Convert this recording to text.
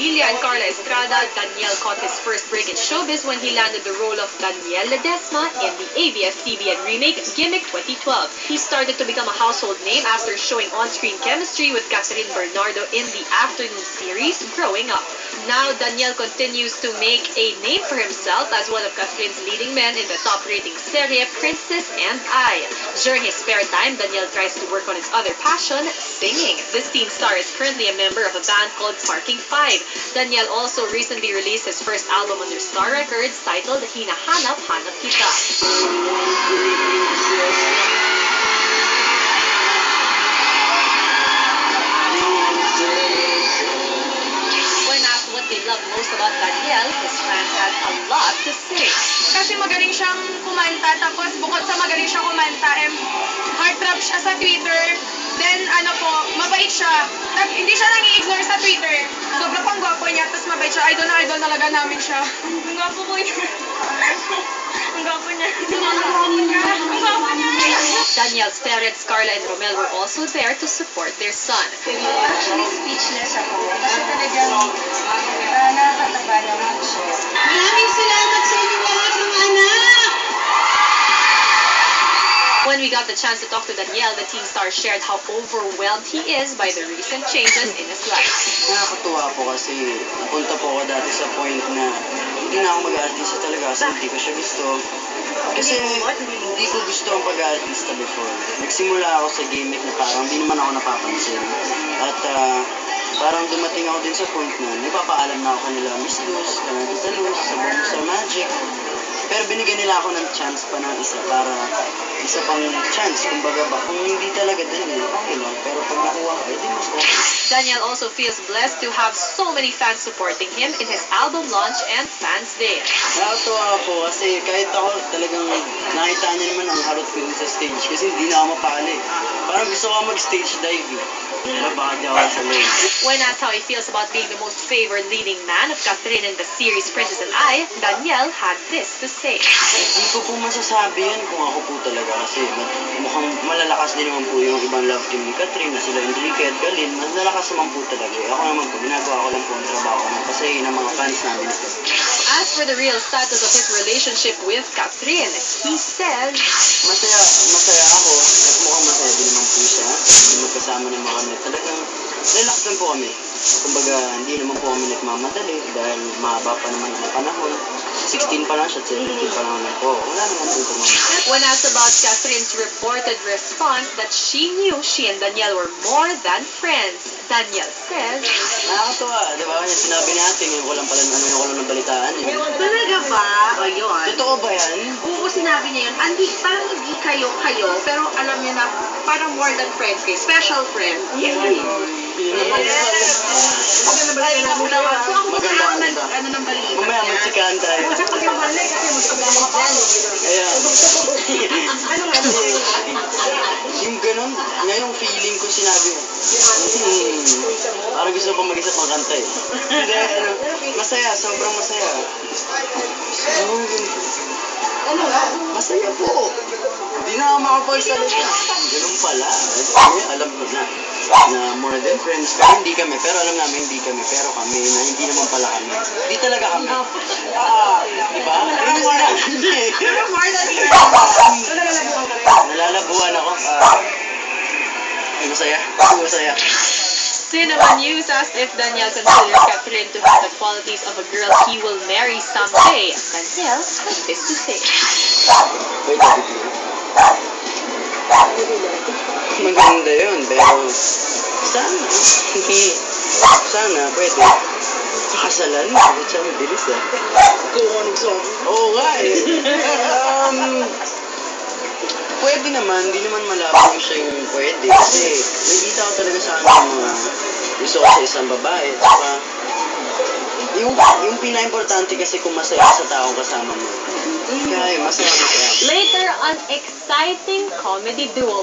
Padilla and Carla Estrada, Daniel caught his first break in showbiz when he landed the role of Daniel Ledesma in the ABS-CBN remake Gimmick 2012. He started to become a household name after showing on-screen chemistry with Catherine Bernardo in the afternoon series Growing Up. Now, Daniel continues to make a name for himself as one of Catherine's leading men in the top-rating serie Princess and I. During his spare time, Daniel tries to work on his other passion, singing. This teen star is currently a member of a band called Parking 5. Daniel also recently released his first album under Star Records titled Hinahanap Hanap Kita. When asked what they love most about Daniel, his fans had a lot to say. Kasi magaling siyang kumanta, tapos bukod sa magaling siyang kumanta, heartthrob siya sa Twitter. Then, mabait siya. Hindi siya nang i-ignore sa Twitter. Sobrang pang gwapo niya, tapos mabait siya. Idol na idol talaga namin siya. Ang gwapo ko niya. Ang gwapo niya. Ang gwapo niya. Daniel's parents, Carla and Romel, were also there to support their son. Actually, speechless ako. Kasi talagang nakakataba naman siya. Maraming salamat sa inyo lahat mga anak! When we got the chance to talk to Daniel, the teen star shared how overwhelmed he is by the recent changes in his life. Nakakatuwa po kasi napunta po ako dati sa point na hindi na ako mag-aartista talaga kasi hindi ko siya gusto. Kasi hindi ko gusto ang pag-aartista before. Nagsimula ako sa gimmick na parang hindi naman ako napapansin. At parang dumating ako din sa point na nagpapaalam na ako kanila Miss Luz, Tita Luz, sa Bonusar Magic. Pero binigyan nila ako ng chance pa ng isa para isa pang chance. Kumbaga ba, kung hindi talaga din, okay lang. Pero pag nakuha ka, hindi mas okay. Daniel also feels blessed to have so many fans supporting him in his album launch and Fans Day. Nakakatuwa po kasi kahit ako talagang nakita niya naman ang harot ko sa stage kasi hindi na ako mapali. Parang gusto ko mag-stage dive eh. Pero baka di ako sa lane. When asked how he feels about being the most favored leading man of Catherine in the series Princess and I, Daniel had this to say. Hindi ko po masasabi yan kung ako po talaga kasi mukhang malalakas din naman po yung ibang love team ni Catherine na sila Enrique at Galin. Mas nalakas naman po talaga. Ako naman po, ginagawa ko lang po ang trabaho ko kasi ng mga fans namin ito. As for the real status of his relationship with Catherine, he said, Masaya ako at mukhang masaya din naman po siya. Magkasama naman kami. Talagang relax lang po kami. Kumbaga, hindi naman po kami nagmamadali dahil mahaba pa naman ang panahon. 16 pa lang siya, 17 pa lang po. Wala naman po tumama. When asked about Catherine's reported response that she knew she and Daniel were more than friends, Daniel says, Nakakatuwa, di ba? Yung sinabi natin, yung walang pala yung walang nabalitaan. Talaga ba? O yun. Totoo ba yan? Oo, sinabi niya yun. Parang hindi kayo, pero alam niyo na parang more than friends kayo. Special friend. Yun naman. Maganda. Ng balita. Mamaya magsikaan tayo. Kaya, yung ganun, ngayong feeling ko sinabi mo, parang gusto pa mag-isa pang kanta eh. Hindi, masaya, sobrang masaya. Masaya po. Hindi na ako makapagsalita. Ganun pala. Alam ko na more than friends. Pero hindi kami. Pero alam namin hindi kami. Pero kami na hindi naman pala kami. Hindi talaga kami. Diba? Ano sinabi niya eh. Pero more than friends. Nalalabuan ako. Masaya. Masaya. Cinema News asked if Daniel considers Catherine to have the qualities of a girl he will marry someday. Daniel had this to say. Wait, maganda yun, pero sana, pwede. Kakasalan, bakit siya mabilis eh. Kung anong song. Oo nga eh. Pwede naman, hindi naman malabo siya yung pwede. Kasi nakikita ko talaga sa mga gusto ko sa isang babae. Saka, yung pinaka-importante kasi kung masaya sa taong kasama mo. Kaya masaya. Later, an exciting comedy duo.